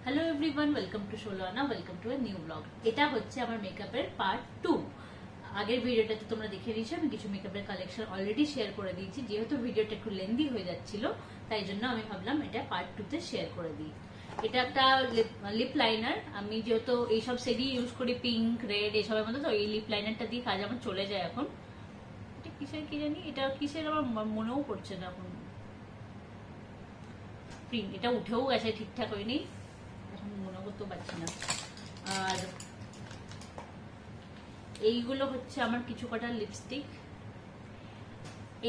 Hello everyone, welcome to Solana, welcome to a new blog. এটা হচ্ছে আমার মেকআপের পার্ট 2। আগের ভিডিওটাতে তোমরা দেখে নিয়েছো, আমি কিছু মেকআপের কালেকশন অলরেডি শেয়ার করে দিয়েছি। যেহেতু ভিডিওটা একটু লেন্দি হয়ে যাচ্ছিল, তাই জন্য আমি ভাবলাম এটা পার্ট 2 তে শেয়ার করে দিই। এটা একটা লিপ লাইনার। আমি যেহেতু এইসব শেডই ইউজ করি, পিঙ্ক, রেড এসবের মধ্যে, তো এই লিপ লাইনারটা দিয়ে কাজ আমার চলে যায় এখন। এটা কিসের কি জানি, এটা কিসের আমার মনেও পড়ছে না এখন। পিঙ্ক, এটা উঠেও গেছে, ঠিকঠাক হয়নি, মনে করতে পারছি না। আর এইগুলো হচ্ছে আমার কিছু কটা লিপস্টিক।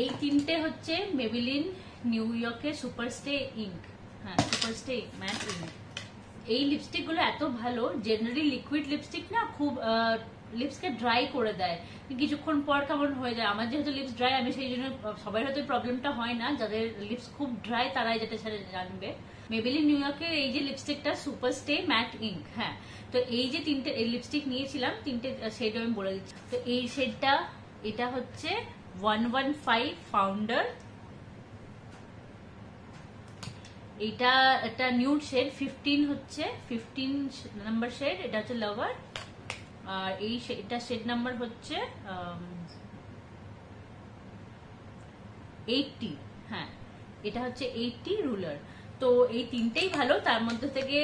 এই তিনটে হচ্ছে মেবিলিন নিউ ইয়র্কের সুপারস্টে ইঙ্ক। হ্যাঁ, সুপারস্টে ম্যাট ইঙ্ক। এই লিপস্টিক গুলো এত ভালো। জেনারেলি লিকুইড লিপস্টিক না খুব লিপসকে ড্রাই করে দেয়, কিছুক্ষণ পর কেমন হয়ে যায়। আমার যেহেতু লিপস ড্রাই, আমি সেই জন্য, সবাই হয়তো প্রবলেমটা হয় না, যাদের লিপস খুব ড্রাই তারাই যেটা সেটা জানবে। মেবিলিন নিউ ইয়র্কের এই যে লিপস্টিকটা সুপারস্টে ম্যাট ইঙ্ক, হ্যাঁ, তো এই যে তিনটে লিপস্টিক নিয়েছিলাম, তিনটে শেড আমি বলে দিচ্ছি। তো এই শেডটা, এটা হচ্ছে 115 ফাউন্ডার, এটা একটা নিউড শেড। 15 হচ্ছে 15 নাম্বার শেড, এটা হচ্ছে লাভার। আর এই এটা শেড নাম্বার হচ্ছে 80। হ্যাঁ, এটা হচ্ছে 80 রুলার। তো এই তিনটেই ভালো। তার মধ্যে থেকে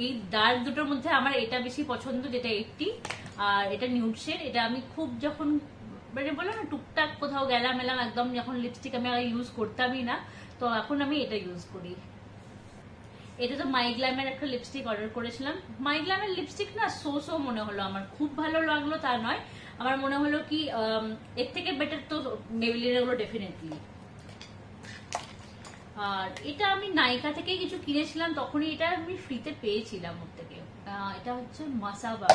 এই ডার্ক দুটোর মধ্যে আমার এটা বেশি পছন্দ, যেটা 80। আর এটা নিউড শেড। এটা আমি খুব যখন মানে বলো না, টুকটাক কোথাও গেলাম এলাম, একদম যখন লিপস্টিক আমি ইউজ করতামই না, তো এখন আমি এটা ইউজ করি। এটা তো মাইগ্ল্যামের একটা লিপস্টিক অর্ডার করেছিলাম। মাইগ্ল্যামের লিপস্টিক না সো মনে হলো, আমার খুব ভালো লাগলো তা নয়, আমার মনে হলো কি এর থেকে বেটার তো মেবিলিনের গুলো ডেফিনেটলি। আর এটা আমি নাইকা থেকে কিছু কিনেছিলাম, তখনই এটা আমি ফ্রিতে পেয়েছিলাম ওর থেকে। এটা হচ্ছে মাসাবা,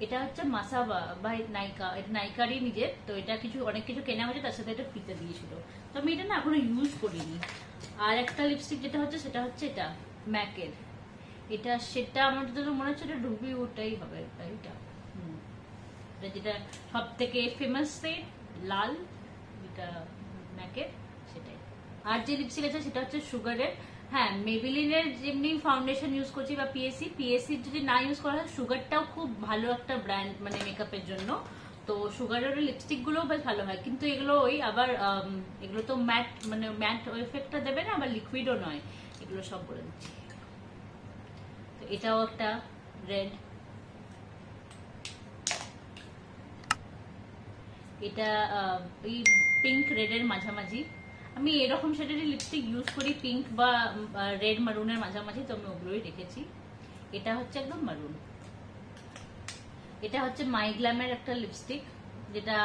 এটা হচ্ছে মাসাবা বাই নাইকা। এটা নাইকারই নিজের, তো এটা কিছু অনেক কিছু কেনা হয়েছে, তার সাথে এটা ফ্রিতে দিয়েছিল। তো আমি এটা না এখনো ইউজ করিনি। আর একটা লিপস্টিক যেটা হচ্ছে, সেটা হচ্ছে এটা ম্যাকের। এটা সেটা আমার তো মনে হচ্ছে এটা রুবি ওটাই হবে, এটা যেটা সব থেকে ফেমাস শেড, লাল, যেটা ম্যাকের, সেটাই। আর যে লিপস্টিক আছে সেটা হচ্ছে সুগারের। হ্যাঁ, মেবিলিনের যেমনি ফাউন্ডেশন ইউজ করছি বা পিএসসি যদি না ইউজ করা হয়, সুগারটাও খুব ভালো একটা ব্র্যান্ড মানে মেকআপের জন্য। তো সুগারের লিপস্টিক গুলোও বেশ ভালো হয়, কিন্তু এগুলো ওই আবার এগুলো তো ম্যাট মানে ম্যাট এফেক্টটা দেবে না, আবার লিকুইডও নয়, এগুলো সব বলে দিচ্ছি। তো এটাও একটা রেড, এটা ওই পিঙ্ক রেডের মাঝামাঝি। আমি এরকম শেডেরই লিপস্টিক ইউজ করি, পিঙ্ক বা রেড মারুনের মাঝামাঝি, তো আমি ওগুলোই রেখেছি। এটা হচ্ছে একদম মারুন। এটা হচ্ছে মাইগ্ল্যামের একটা লিপস্টিক, যেটা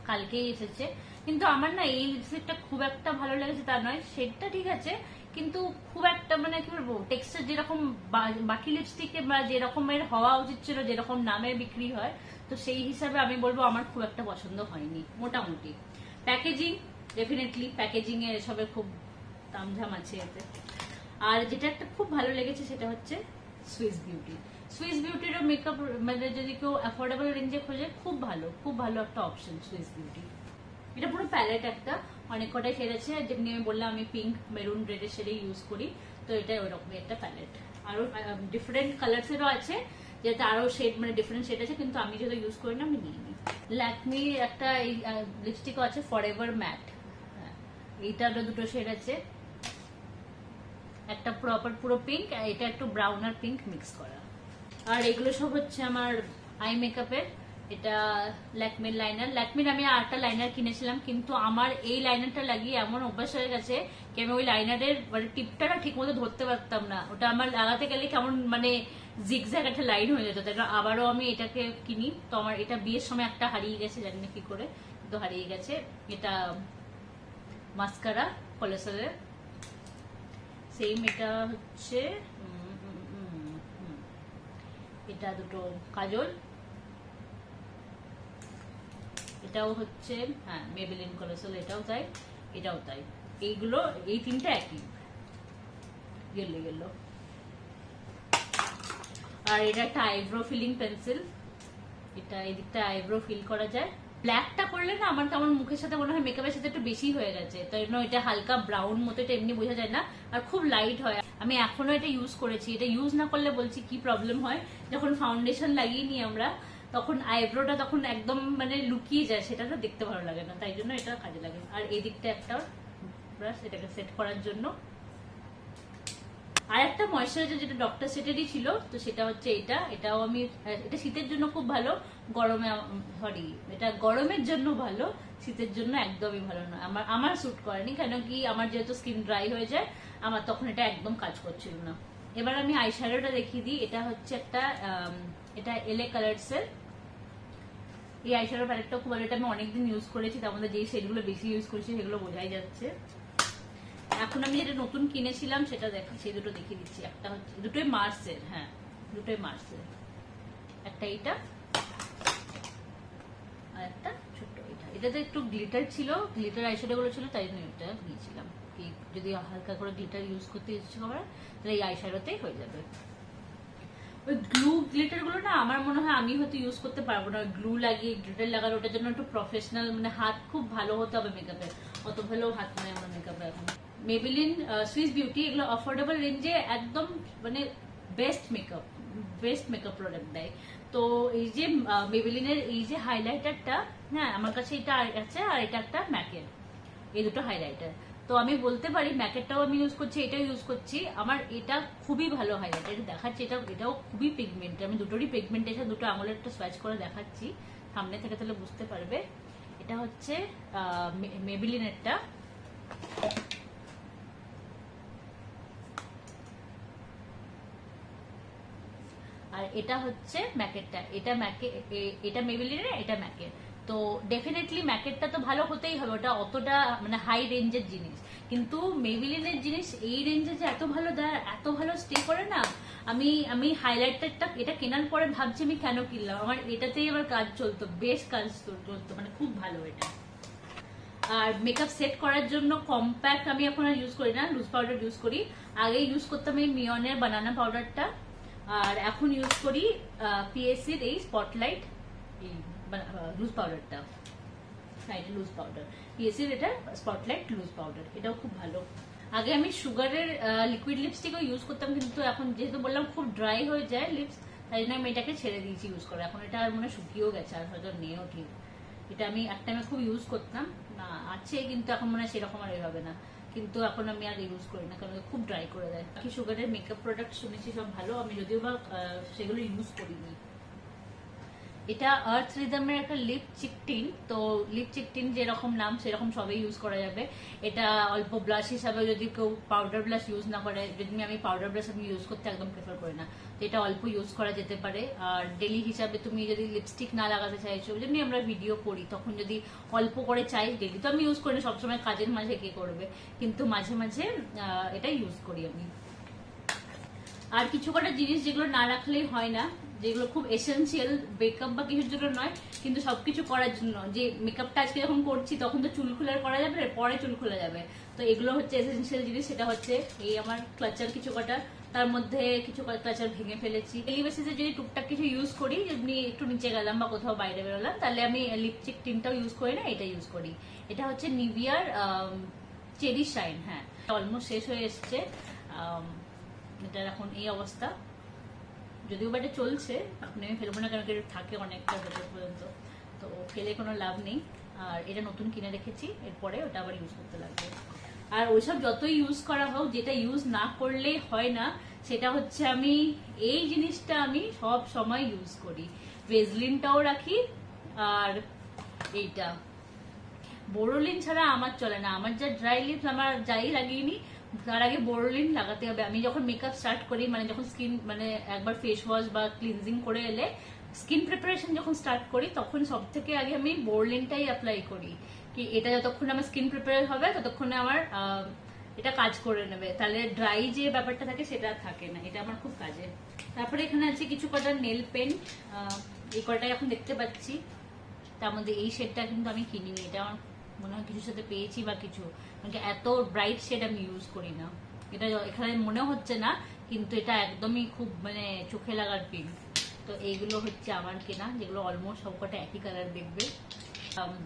কালকেই এসেছে। কিন্তু আমার না এই লিপস্টিকটা খুব একটা ভালো লেগেছে তা নয়, শেডটা ঠিক আছে, কিন্তু খুব একটা মানে কি বলবো, টেক্সচার যেরকম বাকি লিপস্টিকে বা যেরকমের হওয়া উচিত ছিল, যেরকম নামে বিক্রি হয়, তো সেই হিসাবে আমি বলবো আমার খুব একটা পছন্দ হয়নি মোটামুটি। প্যাকেজিং, ডেফিনেটলি প্যাকেজিং এ এসবের খুব তামঝাম আছে এতে। আর যেটা একটা খুব ভালো লেগেছে সেটা হচ্ছে সুইস বিউটি। সুইস বিউটির মেকআপ মানে যদি কেউ অ্যাফোর্ডেবল রেঞ্জে খোঁজে, খুব ভালো একটা অপশন সুইস বিউটি। এটা পুরো প্যালেট একটা, অনেক কটাই শেড আছে, যেমনি আমি বললাম আমি পিঙ্ক মেরুন রেডের শেডে ইউজ করি, তো এটা ওইরকমই একটা প্যালেট। আরো ডিফারেন্ট কালার্সেরও আছে, যেটা আরো শেড মানে ডিফারেন্ট শেড আছে, কিন্তু আমি যেটা ইউজ করি না আমি নিই নি। ল্যাকমি একটা এই লিপস্টিকও আছে, ফরএভার ম্যাট। এইটারও দুটো শেড আছে, একটা প্রপার পুরো পিঙ্ক, আর এটা একটু ব্রাউন আর পিঙ্ক মিক্স করা। আর এগুলো সব হচ্ছে আমার আই মেকআপের। এটা ল্যাকমির লাইনার। ল্যাকমির আমি আরেকটা লাইনার কিনেছিলাম, কিন্তু আমার এই লাইনারটা লাগিয়ে এমন অভ্যাস হয়ে গেছে কি আমি ওই লাইনারের মানে টিপটা না ঠিক মতো ধরতে পারতাম না। ওটা আমার লাগাতে গেলে কেমন মানে জিগজ্যাগ একটা লাইন হয়ে যেত। তাই আবারও আমি এটাকে কিনি। তো আমার এটা বিয়ের সময় একটা হারিয়ে গেছে, জানি না কি করে, কিন্তু হারিয়ে গেছে। এটা মাস্কারা কলেসলের সেম। এটা হচ্ছে এটা দুটো কাজল, এটাও হচ্ছে হ্যাঁ মেবেলিন কলেসল, এটাও তাই, এটাও তাই। এইগুলো এই তিনটা একই, গেলো। আর এটা একটা আইব্রো ফিলিং পেন্সিল, এটা এই দিকটা আইব্রো ফিল করা যায়, ব্ল্যাকটা করলে না আমার কেমন মুখের সাথে মনে হয় মেকআপের সাথে একটু বেশি হয়ে গেছে, তাই জন্য এটা হালকা ব্রাউন মতো, এটা এমনি বোঝা যায় না, আর খুব লাইট হয়। আমি এখনো এটা ইউজ করেছি। এটা ইউজ না করলে বলছি কি প্রবলেম হয়, যখন ফাউন্ডেশন লাগিয়ে নিই আমরা তখন আইব্রোটা তখন একদম মানে লুকিয়ে যায়, সেটা তো দেখতে ভালো লাগে না, তাই জন্য এটা কাজে লাগে। আর এই দিকটা একটা ব্রাশ এটাকে সেট করার জন্য। আর একটা ময়শ্চারাইজার যেটা ডক্টর সেটেরই ছিল, তো সেটা হচ্ছে এটাও আমি, এটা শীতের জন্য খুব ভালো, গরমে সরি এটা গরমের জন্য ভালো, শীতের জন্য একদমই ভালো না। আমার স্যুট করেনি, কেন কি আমার যেহেতু স্কিন ড্রাই হয়ে যায়, আমার তখন এটা একদম কাজ করছিল না। এবার আমি আইশ্যাডোটা দেখিয়ে দিই। এটা হচ্ছে একটা এটা এলএ কালার্স এর এই আইশ্যাডো প্যালেটটা খুব ভালো, এটা আমি অনেকদিন ইউজ করেছি, তার মধ্যে যেই শেডগুলো বেশি ইউজ করেছি সেগুলো বোঝাই যাচ্ছে। এখন আমি যেটা নতুন কিনেছিলাম সেটা সেই দুটো দেখিয়ে দিচ্ছি। একটা হচ্ছে দুটোই মার্সের, হ্যাঁ দুটোই মার্সের, একটা এইটা আর একটা ছোট্ট এটা। এটাতে একটু গ্লিটার ছিল, গ্লিটার আইশ্যাডো গুলো ছিল, তাই জন্য এটা নিয়েছিলাম। কি যদি হালকা করে গ্লিটার ইউজ করতে ইচ্ছে করে তাহলে এই আইশ্যাডোতেই হয়ে যাবে। ওই গ্লু গ্লিটার গুলো না আমার মনে হয় আমি হয়তো ইউজ করতে পারবো না, গ্লু লাগিয়ে গ্লিটার লাগানো, ওটার জন্য একটু প্রফেশনাল মানে হাত খুব ভালো হতে হবে মেকআপে, অত ভালো হাত নয় আমার মেকআপে এখন। মেবেলিন সুইস বিউটি এগুলো অফোর্ডেবল রেঞ্জে একদম মানে বেস্ট মেকআপ প্রোডাক্ট দেয়। তো এই যে মেবেলিনের এই যে হাইলাইটারটা, হ্যাঁ আমার কাছে এটা আছে, আর এটা একটা ম্যাকের, এই দুটো হাইলাইটার। তো আমি বলতে পারি ম্যাকেটটাও আমি ইউজ করছি, এটাও ইউজ করছি, আমার এটা খুবই ভালো হাইলাইটার। এটা দেখাচ্ছি, এটাও খুবই পিগমেন্ট, আমি দুটোরই পিগমেন্টেশন দুটো আঙুলের একটা সোয়াচ করে দেখাচ্ছি সামনে থেকে, তাহলে বুঝতে পারবে। এটা হচ্ছে মেবেলিনেরটা, আর এটা হচ্ছে ম্যাকেটটা। এটা মেবেলিনের, এটা ম্যাকের। তো ডেফিনেটলি ম্যাকেটটা তো ভালো হতেই হবে, ওটা অতটা মানে হাই রেঞ্জের জিনিস, কিন্তু মেবেলিনের জিনিস এই রেঞ্জে যে এত ভালো দেয়, এত ভালো স্টে করে না। আমি হাইলাইটারটা এটা কেনার পরে ভাবছি আমি কেন কিনলাম, আমার এটাতেই আমার কাজ চলতো, বেশ কাজ চলতো, মানে খুব ভালো এটা। আর মেকআপ সেট করার জন্য কম্প্যাক্ট আমি এখন আর ইউজ করি না, লুজ পাউডার ইউজ করি। আগে ইউজ করতাম এই মিয়নের বানানা পাউডারটা, আর এখন ইউজ করি পিএসসির এই স্পটলাইট এই লুজ পাউডারটা, লুজ পাউডার পিএসসির, এটা স্পটলাইট লুজ পাউডার, এটাও খুব ভালো। আগে আমি সুগারের লিকুইড লিপস্টিকও ইউজ করতাম, কিন্তু এখন যেহেতু বললাম খুব ড্রাই হয়ে যায় লিপস, তাই জন্য আমি এটাকে ছেড়ে দিয়েছি ইউজ করা। এখন এটা আর মনে শুকিয়েও গেছে, আর হয়তো নেও ঠিক। এটা আমি এক টাইমে খুব ইউজ করতাম, না আছে কিন্তু এখন মনে হয় সেরকম আর হবে না, কিন্তু এখন আমি আর ইউজ করি না, কারণ খুব ড্রাই করে দেয়। বাকি সুগারের মেকআপ প্রোডাক্ট শুনেছি সব ভালো, আমি যদিও বা সেগুলো ইউজ করিনি। এটা আর্থ রিদমের একটা লিপ চিকটিন, তো লিপ চিকটিন যেরকম নাম সেরকম সবই ইউজ করা যাবে। এটা অল্প ব্লাশ হিসাবে, যদি কেউ পাউডার ব্লাশ ইউজ না করে, যদি আমি পাউডার ব্লাশ আমি ইউজ করতে একদম প্রেফার করি না, তো এটা অল্প ইউজ করা যেতে পারে। আর ডেলি হিসাবে তুমি যদি লিপস্টিক না লাগাতে চাইছো, যেমনি আমরা ভিডিও করি তখন যদি অল্প করে চাই, ডেলি তো আমি ইউজ করি না, সবসময় কাজের মাঝে কে করবে, কিন্তু মাঝে মাঝে এটা ইউজ করি আমি। আর কিছু কটা জিনিস যেগুলো না রাখলেই হয় না, যেগুলো খুব এসেন্সিয়াল মেকআপ বা কিছুর জন্য নয়, কিন্তু সবকিছু করার জন্য, যে মেকআপটা আজকে যখন করছি তখন তো চুল খোলার করা যাবে, পরে চুল খোলা যাবে, তো এগুলো হচ্ছে এসেন্সিয়াল জিনিস। সেটা হচ্ছে এই আমার ক্লাচার কিছু কটা, তার মধ্যে কিছু ক্লাচার ভেঙে ফেলেছি। ডেইলি বেসিসে যদি টুকটাক কিছু ইউজ করি, যেমনি একটু নিচে গেলাম বা কোথাও বাইরে বেরোলাম, তাহলে আমি লিপস্টিক টিনটাও ইউজ করি না, এটা ইউজ করি। এটা হচ্ছে নিভিয়ার চেরি শাইন, হ্যাঁ অলমোস্ট শেষ হয়ে এসছে, এটার এখন এই অবস্থা, যদিও বা এটা চলছে, এখন আমি ফেলবো না, কারণ এটা থাকে অনেকটা বছর পর্যন্ত, তো ফেলে কোনো লাভ নেই। আর এটা নতুন কিনে রেখেছি, এরপরে ওটা আবার ইউজ করতে লাগবে। আর ওইসব যতই ইউজ করা হোক, যেটা ইউজ না করলেই হয় না সেটা হচ্ছে আমি এই জিনিসটা আমি সব সময় ইউজ করি, ভেজলিনটাও রাখি। আর এইটা বোরোলিন ছাড়া আমার চলে না, আমার যা ড্রাই লিপস, আমার যাই লাগিয়ে তার আগে বোরোলিন লাগাতে হবে। আমি যখন মেকআপ স্টার্ট করি, মানে যখন স্কিন মানে একবার ফেস ওয়াশ বা ক্লিনজিং করে এলে স্কিন প্রিপারেশন যখন স্টার্ট করি, তখন সব থেকে আগে আমি বোরোলিনটাই অ্যাপ্লাই করি, কি এটা যতক্ষণ আমার স্কিন প্রিপেয়ার হবে ততক্ষণে আমার এটা কাজ করে নেবে, তাহলে ড্রাই যে ব্যাপারটা থাকে সেটা থাকে না, এটা আমার খুব কাজে। তারপরে এখানে আছে কিছু কটা নেল পেন্ট, এই কটাই এখন দেখতে পাচ্ছি, তার মধ্যে এই শেডটা কিন্তু আমি কিনিনি, এটা আমার মনে হয় কিছুর সাথে পেয়েছি বা কিছু, মানে এত ব্রাইট শেড আমি ইউজ করি না, এটা এখানে মনে হচ্ছে না, কিন্তু এটা একদমই খুব মানে চোখে লাগার পিঙ্ক। তো এইগুলো হচ্ছে আমার কেনা, যেগুলো অলমোস্ট সবকটা একই কালার দেখবে।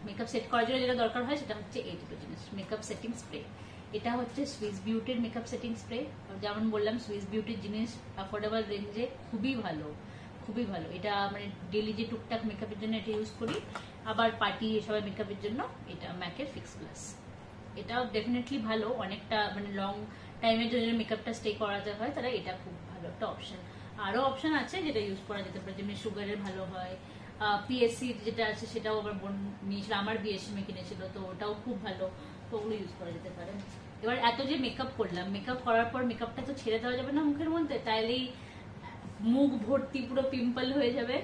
মেকআপ সেট করার জন্য যেটা দরকার হয় সেটা হচ্ছে এই দুটো জিনিস, মেকআপ সেটিং স্প্রে। এটা হচ্ছে সুইস বিউটির মেকআপ সেটিং স্প্রে। যেমন বললাম সুইস বিউটির জিনিস অ্যাফোর্ডেবল রেঞ্জে খুবই ভালো, খুবই ভালো। এটা মানে ডেলি যে টুকটাক মেকআপের জন্য এটা ইউজ করি, আবার পার্টি এসবের মেকআপের জন্য এটা ম্যাকের ফিক্স প্লাস। এটাও ডেফিনেটলি ভালো, অনেকটা মানে লং টাইমের জন্য মেকআপটা স্টে করাতে হয় তারা এটা খুব ভালো একটা অপশন। আরও অপশন আছে যেটা ইউজ করা যেতে পারে, যেমনি সুগারের ভালো হয়, পিএসসি যেটা আছে সেটাও আবার বোন নিয়েছিল, আমার বিএসএমএ কিনেছিল, তো ওটাও খুব ভালো, তো ওগুলো ইউজ করা যেতে পারে। এবার এত যে মেকআপ করলাম, মেকআপ করার পর মেকআপটা তো ছেড়ে দেওয়া যাবে না মুখের মধ্যে, তাইলেই মুখ ভর্তি পুরো পিম্পল হয়ে যাবে।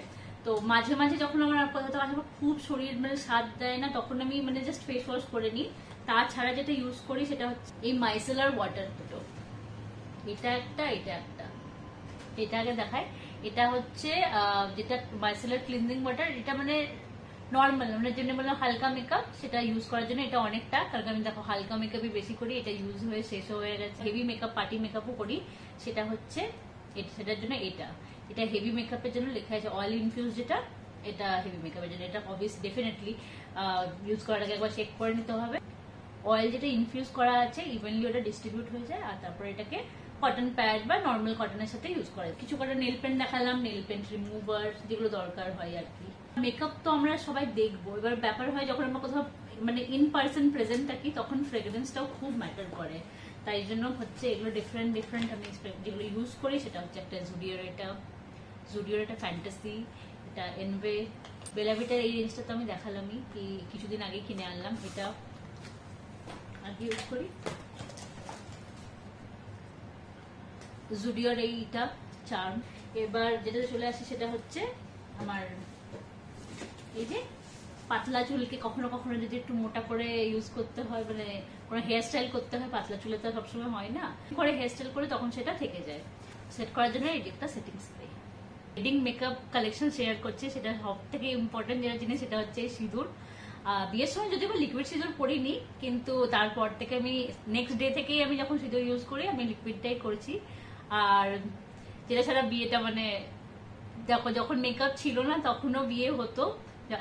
তো মাঝে মাঝে যখন আমার কোথাও খুব শরীর মানে স্বাদ দেয় না, তখন আমি মানে জাস্ট ফেস ওয়াশ করে নিই। তাছাড়া যেটা ইউজ করি সেটা হচ্ছে এই মাইসেলার ওয়াটার দুটো, এটা একটা এটা একটা। এটা আগে দেখায়, এটা হচ্ছে যেটা মাইসেলার ক্লিনজিং ওয়াটার। এটা মানে নর্মাল মানে যেমনি বললাম হালকা মেকআপ সেটা ইউজ করার জন্য এটা অনেকটা, কারণ আমি দেখো হালকা মেকআপই বেশি করি, এটা ইউজ হয়ে শেষ হয়ে গেছে। হেভি মেকআপ পার্টি মেকআপও করি, সেটা হচ্ছে সেটার জন্য এটা হেভি মেকআপের জন্য লেখা আছে অয়েল ইনফিউজ, যেটা এটা হেভি মেকআপের জন্য। এটা অবভিয়াস ডেফিনেটলি ইউজ করার আগে একবার চেক করে নিতে হবে। অয়েল যেটা ইনফিউজ করা আছে ইভেনলি ওটা ডিস্ট্রিবিউট হয়ে যায়, আর তারপরে এটাকে কটন প্যাড বা নর্মাল কটনের সাথে ইউজ করে। কিছু কটা নেল পেন্ট দেখালাম, নেল পেন্ট রিমুভার যেগুলো দরকার হয় আর কি। মেকআপ তো আমরা সবাই দেখবো, এবার ব্যাপার হয় যখন আমরা কোথাও মানে ইন পার্সন প্রেজেন্ট থাকি তখন ফ্রেগ্রেন্সটাও খুব ম্যাটার করে। তাই জন্য হচ্ছে এগুলো ডিফারেন্ট ডিফারেন্ট আমি যেগুলো ইউজ করি সেটা হচ্ছে একটা জুডিওর এটা ফ্যান্টাসি, এটা এনভে, বেলাভিটার এই রেঞ্জটা তো আমি দেখালামই, কি কিছুদিন আগে কিনে আনলাম, এটা আর কি ইউজ করি। জুডিওর এইটা চার্ম। এবার যেটা চলে আসে সেটা হচ্ছে আমার এই যে পাতলা চুলকে কখনো কখনো যদি একটু মোটা করে ইউজ করতে হয়, মানে কোনো হেয়ার স্টাইল করতে হয়, পাতলা চুলে তো সবসময় হয় না, করে হেয়ার স্টাইল করে তখন সেটা থেকে যায়। সেট করার জন্য এই একটা setting spray. Wedding makeup collection share করছে, সেটা সব থেকে ইম্পর্টেন্ট যেটা জিনিস সেটা হচ্ছে সিঁদুর। বিয়ের সময় যদি আমি লিকুইড সিঁদুর পরিনি, কিন্তু তারপর থেকে আমি নেক্সট ডে থেকেই আমি যখন সিঁদুর ইউজ করি আমি লিকুইডটাই করেছি। আর যেটা ছাড়া বিয়েটা মানে দেখো যখন মেকআপ ছিল না তখনও বিয়ে হতো,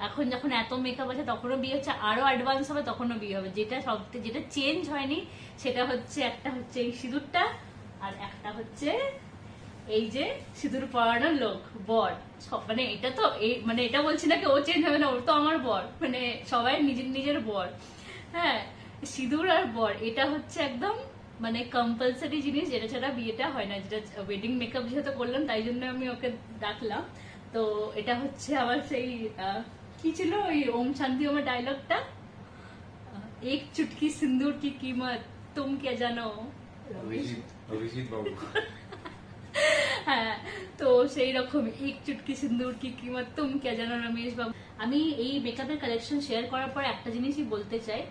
এখন যখন এত মেকআপ আছে তখনও বিয়ে হচ্ছে, আরো অ্যাডভান্স হবে তখনও বিয়ে হবে। যেটা চেঞ্জ হয়নি সেটা হচ্ছে একটা হচ্ছে এই সিঁদুরটা, আর একটা হচ্ছে এই যে সিঁদুর পরানোর লোক বর। মানে এটা তো মানে এটা বলছি না কি ও চেঞ্জ হবে না, ওর তো আমার বর, মানে সবাই নিজের নিজের বর। হ্যাঁ, সিঁদুর আর বর এটা হচ্ছে একদম মানে কম্পালসারি জিনিস, যেটা ছাড়া বিয়েটা হয় না। যেটা ওয়েডিং মেকআপ যেহেতু করলাম তাই জন্য আমি ওকে ডাকলাম। তো এটা হচ্ছে আমার সেই কি ছিল ওই ওম শান্তি ওমের ডায়লগটা, এক চুটকি সিন্দুর কি কিমত তুম কে জানো, অভিজিৎ বাবু। হ্যাঁ, তো সেই রকম এক চুটকি সিন্দুর কি কিমত তুম কে জানো রমেশ বাবু। আমি এই মেকআপের কালেকশন শেয়ার করার পর একটা জিনিসই বলতে চাই,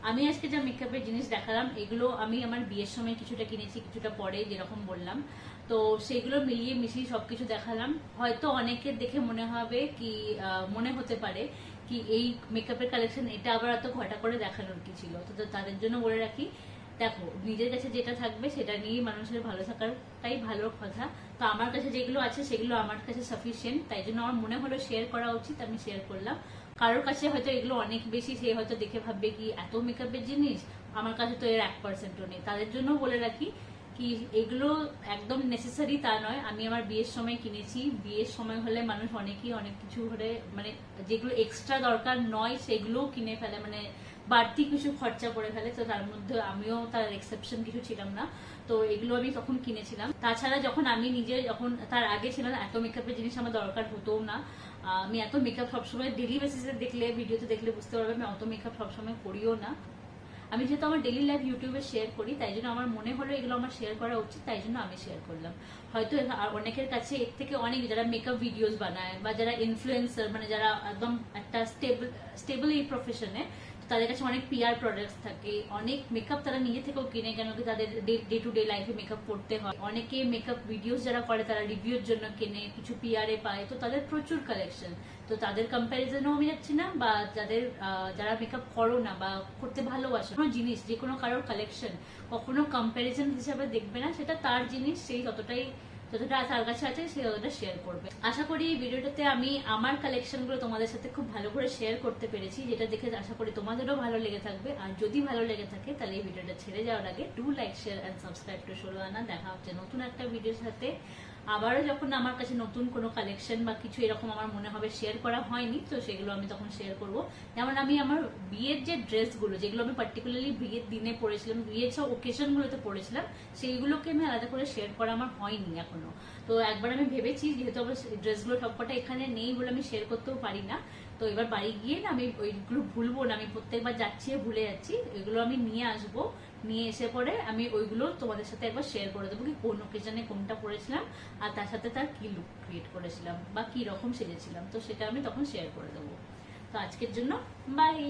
আমি আজকে যা মেকআপের জিনিস দেখালাম এগুলো আমি আমার বিয়ের সময় কিছুটা কিনেছি, কিছুটা পরে যেরকম বললাম, তো সেগুলো মিলিয়ে মিশিয়ে সবকিছু দেখালাম। হয়তো অনেকের দেখে মনে হবে কি মনে হতে পারে কি এই মেকআপের কালেকশন এটা আবার এত ঘটা করে দেখানোর কি ছিল। তো তাদের জন্য বলে রাখি, দেখো নিজের কাছে যেটা থাকবে সেটা নিয়ে মানুষের ভালো থাকারটাই ভালো কথা। তো আমার কাছে যেগুলো আছে সেগুলো আমার কাছে সাফিসিয়েন্ট, তাই জন্য আমার মনে হলো শেয়ার করা উচিত, আমি শেয়ার করলাম। কারোর কাছে হয়তো এগুলো অনেক বেশি, সে হয়তো দেখে ভাববে কি এত মেকআপের জিনিস, আমার কাছে তো এর 1%ও নেই। তাদের জন্য বলে রাখি কি এগুলো একদম নেসেসারি তা নয়। আমি আমার বিয়ের সময় কিনেছি, বিয়ের সময় হলে মানুষ অনেকেই অনেক কিছু হলে মানে যেগুলো এক্সট্রা দরকার নয় সেগুলোও কিনে ফেলে, মানে বাড়তি কিছু খরচা করে ফেলে। তো তার মধ্যে আমিও তার এক্সেপশন কিছু ছিলাম না, তো এগুলো আমি তখন কিনেছিলাম। তাছাড়া যখন আমি নিজে যখন তার আগে ছিলাম এত মেকআপের জিনিস আমার দরকার হতোও না। আমি এত মেকআপ সবসময় ডেলি বেসিসে দেখলে ভিডিওতে দেখলে বুঝতে পারবে আমি অত মেকআপ সবসময় করিও না। আমি যেহেতু আমার ডেলি লাইফ ইউটিউবে শেয়ার করি তাই জন্য আমার মনে হলো এগুলো আমার শেয়ার করা উচিত, তাই জন্য আমি শেয়ার করলাম। হয়তো অনেকের কাছে এর থেকে অনেক যারা মেকআপ ভিডিওস বানায় বা যারা ইনফ্লুয়েন্সার মানে যারা একদম একটা স্টেবল এই প্রফেশনে, তাদের কাছে অনেক পিআর প্রোডাক্টস থাকে, অনেক মেকআপ তারা নিজে থেকেও কিনে, কেন কি তাদের ডে টু ডে লাইফে মেকআপ করতে হয়। অনেকে মেকআপ ভিডিওস যারা করে তারা রিভিউর জন্য কেনে, কিছু পিআর এ পায়, তো তাদের প্রচুর কালেকশন। তো তাদের কম্প্যারিজনও আমি যাচ্ছি না, বা যারা মেকআপ করো না বা করতে ভালোবাসে কোনো জিনিস, যে কোনো কারোর কালেকশন কখনো কম্প্যারিজন হিসাবে দেখবে না, সেটা তার জিনিস সেই ততটাই যতটা তার কাছে আছে সে ততটা শেয়ার করবে। আশা করি এই ভিডিওটাতে আমি আমার কালেকশনগুলো তোমাদের সাথে খুব ভালো করে শেয়ার করতে পেরেছি, যেটা দেখে আশা করি তোমাদেরও ভালো লেগে থাকবে। আর যদি ভালো লেগে থাকে তাহলে এই ভিডিওটা ছেড়ে যাওয়ার আগে do like, share and subscribe to Sholo Ana. দেখা হচ্ছে নতুন একটা ভিডিওর সাথে। আবারও যখন আমার কাছে নতুন কোনো কালেকশন বা কিছু এরকম আমার মনে হবে শেয়ার করা হয়নি, তো সেগুলো আমি তখন শেয়ার করব। যেমন আমি আমার বিয়ের যে ড্রেসগুলো, যেগুলো আমি পার্টিকুলারলি বিয়ের দিনে পরেছিলাম, বিয়ের সব ওকেশনগুলোতে পরেছিলাম, সেইগুলোকে আমি আলাদা করে শেয়ার করা আমার হয়নি এখনো। তো একবার আমি ভেবেছি, যেহেতু আমার ড্রেসগুলো সবকটা এখানে নেই বলে আমি শেয়ার করতেও পারি না, তো এবার বাড়ি গিয়ে না আমি ওইগুলো ভুলবো না, আমি প্রত্যেকবার যাচ্ছি ভুলে যাচ্ছি, এগুলো আমি নিয়ে আসবো। নিয়ে এসে পরে আমি ওইগুলো তোমাদের সাথে একবার শেয়ার করে দেবো, কি কোন ওকেশনে কোনটা পরেছিলাম আর তার সাথে তার কি লুক ক্রিয়েট করেছিলাম বা কি রকম সেজেছিলাম, তো সেটা আমি তখন শেয়ার করে দেবো। তো আজকের জন্য বাই।